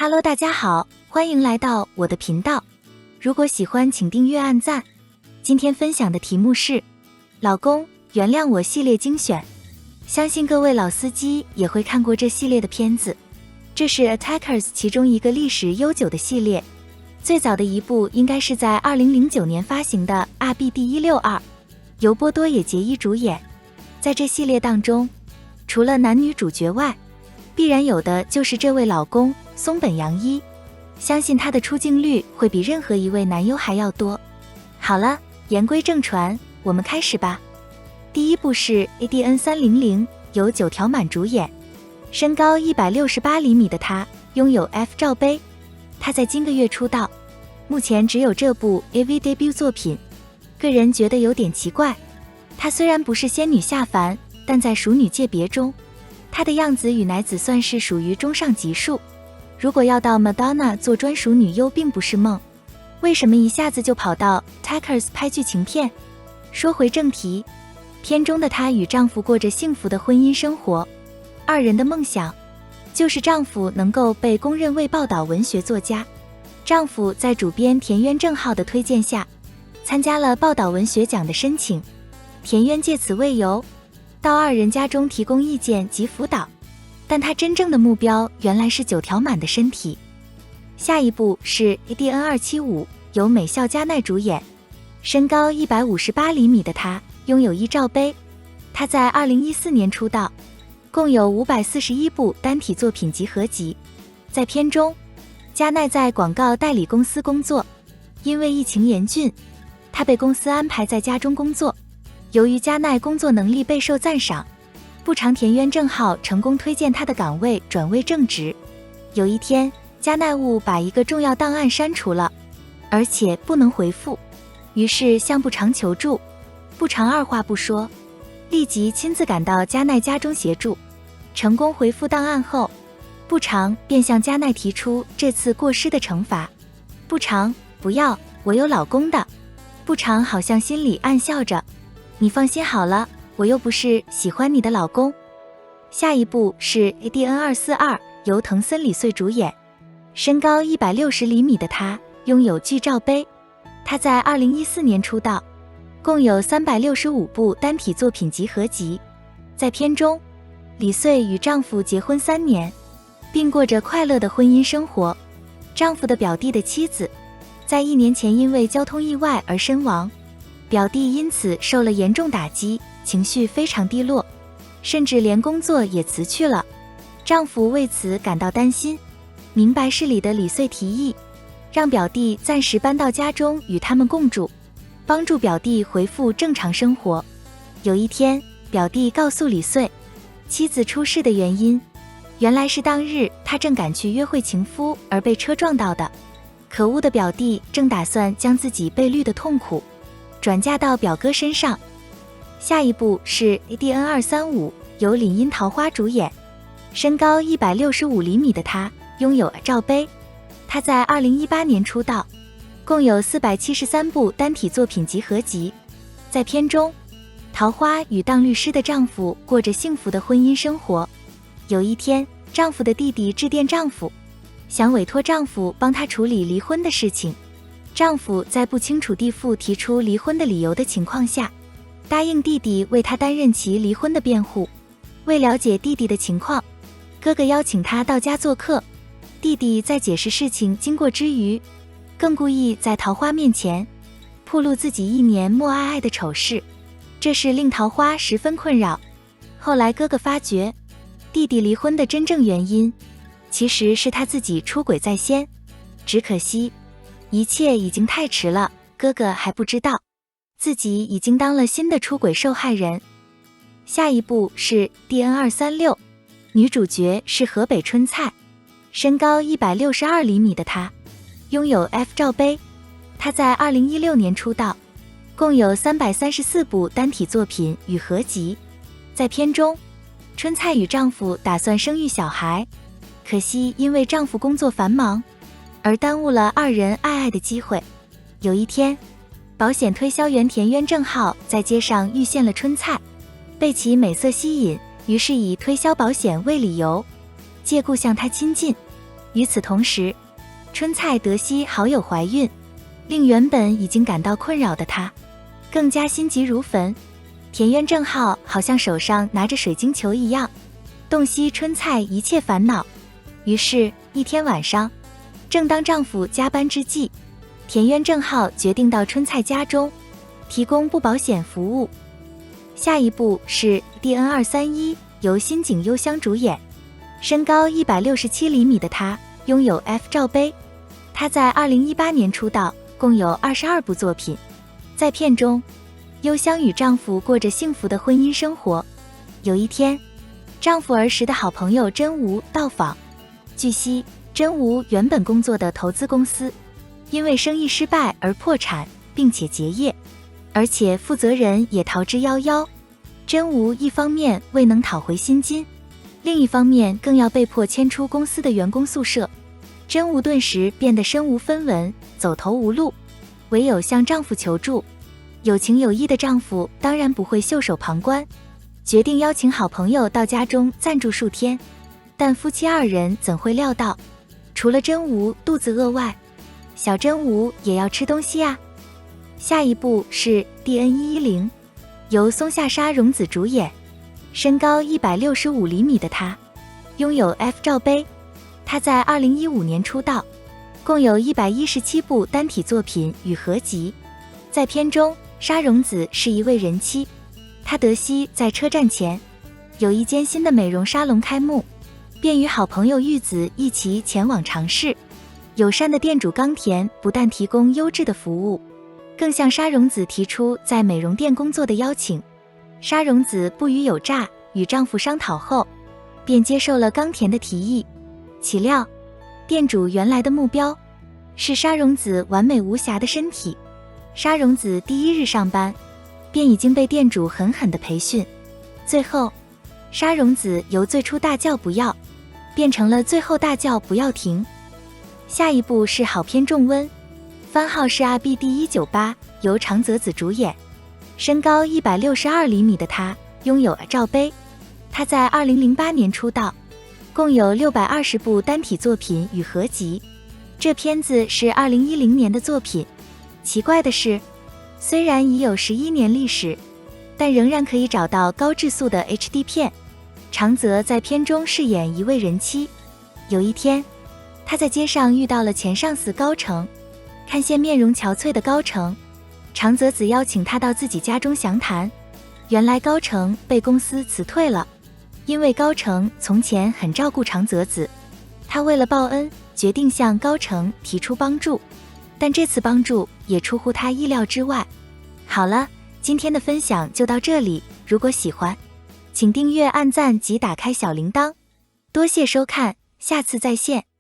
Hello， 大家好，欢迎来到我的频道。如果喜欢，请订阅、按赞。今天分享的题目是老公原谅我系列精选。相信各位老司机也会看过这系列的片子，这是 Attackers 其中一个历史悠久的系列。最早的一部应该是在2009年发行的 RBD162， 由波多野结衣主演。在这系列当中，除了男女主角外，必然有的就是这位老公松本洋一，相信他的出镜率会比任何一位男优还要多。好了，言归正传，我们开始吧。第一部是 ADN 300，由九条满主演。身高168厘米的他拥有 F 罩杯，他在今个月出道，目前只有这部 AV debut 作品。个人觉得有点奇怪，她虽然不是仙女下凡，但在熟女界别中，她的样子与乃子算是属于中上级数。如果要到 Madonna 做专属女优并不是梦，为什么一下子就跑到 Attackers 拍剧情片？说回正题，片中的她与丈夫过着幸福的婚姻生活，二人的梦想就是丈夫能够被公认为报道文学作家。丈夫在主编田渊正浩的推荐下，参加了报道文学奖的申请。田渊借此为由，到二人家中提供意见及辅导，但他真正的目标原来是九条满的身体。下一部是 ADN 275，由美孝佳奈主演。身高158厘米的她拥有1罩杯。她在2014年出道，共有541部单体作品及合集。在片中，佳奈在广告代理公司工作，因为疫情严峻，她被公司安排在家中工作。由于佳奈工作能力备受赞赏，不常田渊正浩成功推荐她的岗位转为正职。有一天，佳奈误把一个重要档案删除了，而且不能回复，于是向不常求助。不常二话不说，立即亲自赶到佳奈家中协助。成功回复档案后，不常便向佳奈提出这次过失的惩罚。不常，不要，我有老公的。不常好像心里暗笑着，你放心好了，我又不是喜欢你的老公。下一部是 ADN 242，由藤森李穗主演。身高160厘米的他拥有剧罩杯。他在2014年出道，共有365部单体作品及合集。在片中，李穗与丈夫结婚3年，并过着快乐的婚姻生活。丈夫的表弟的妻子在1年前因为交通意外而身亡，表弟因此受了严重打击，情绪非常低落，甚至连工作也辞去了。丈夫为此感到担心，明白事理的李穗提议让表弟暂时搬到家中与他们共住，帮助表弟恢复正常生活。有一天，表弟告诉李穗，妻子出事的原因原来是当日他正赶去约会情夫而被车撞到的。可恶的表弟正打算将自己被绿的痛苦转嫁到表哥身上。下一部是 ADN 235，由凛音桃花主演。身高165厘米的她拥有罩杯。她在2018年出道，共有473部单体作品及合集。在片中，桃花与当律师的丈夫过着幸福的婚姻生活。有一天，丈夫的弟弟致电丈夫，想委托丈夫帮他处理离婚的事情。丈夫在不清楚弟父提出离婚的理由的情况下，答应弟弟为他担任其离婚的辩护。为了解弟弟的情况，哥哥邀请他到家做客。弟弟在解释事情经过之余，更故意在桃花面前暴露自己1年默哀的丑事，这事令桃花十分困扰。后来哥哥发觉，弟弟离婚的真正原因其实是他自己出轨在先，只可惜一切已经太迟了，哥哥还不知道自己已经当了新的出轨受害人。下一部是 DN 236，女主角是河北春菜。身高162厘米的她拥有 F 罩杯。她在2016年出道，共有334部单体作品与合集。在片中，春菜与丈夫打算生育小孩，可惜因为丈夫工作繁忙而耽误了二人爱的机会。有一天，保险推销员田渊正浩在街上遇见了春菜，被其美色吸引，于是以推销保险为理由，借故向她亲近。与此同时，春菜得悉好友怀孕，令原本已经感到困扰的她更加心急如焚。田园正浩好像手上拿着水晶球一样，洞悉春菜一切烦恼。于是，一天晚上，正当丈夫加班之际，田园正浩决定到春菜家中提供不保险服务。下一部是 DN231， 由新井优香主演。身高167厘米的她拥有 F 罩杯。她在2018年出道，共有22部作品。在片中，优香与丈夫过着幸福的婚姻生活。有一天，丈夫儿时的好朋友真吾到访。据悉，真吾原本工作的投资公司因为生意失败而破产，并且结业，而且负责人也逃之夭夭。真吾一方面未能讨回薪金，另一方面更要被迫迁出公司的员工宿舍。真吾顿时变得身无分文，走投无路，唯有向丈夫求助。有情有义的丈夫当然不会袖手旁观，决定邀请好朋友到家中暂住数天。但夫妻二人怎会料到，除了真吾肚子饿外，小真吾也要吃东西啊。下一部是 DN110， 由松下沙荣子主演。身高165厘米的她拥有 F 罩杯。她在2015年出道，共有117部单体作品与合集。在片中，沙荣子是一位人妻。她得悉在车站前有一间新的美容沙龙开幕，便与好朋友玉子一起前往尝试。友善的店主冈田不但提供优质的服务，更向沙荣子提出在美容店工作的邀请。沙荣子不虞有诈，与丈夫商讨后，便接受了冈田的提议。岂料，店主原来的目标是沙荣子完美无瑕的身体。沙荣子第一日上班，便已经被店主狠狠地培训。最后，沙荣子由最初大叫不要，变成了最后大叫不要停。下一部是好片重温，番号是 RBD198， 由长泽子主演。身高162厘米的她拥有罩杯。她在2008年出道，共有620部单体作品与合集。这片子是2010年的作品。奇怪的是，虽然已有11年历史，但仍然可以找到高质素的 HD 片。长泽在片中饰演一位人妻。有一天，他在街上遇到了前上司高成，看见面容憔悴的高成，长泽子邀请他到自己家中详谈。原来高成被公司辞退了，因为高成从前很照顾长泽子，他为了报恩，决定向高成提出帮助，但这次帮助也出乎他意料之外。好了，今天的分享就到这里，如果喜欢，请订阅、按赞及打开小铃铛。多谢收看，下次再见。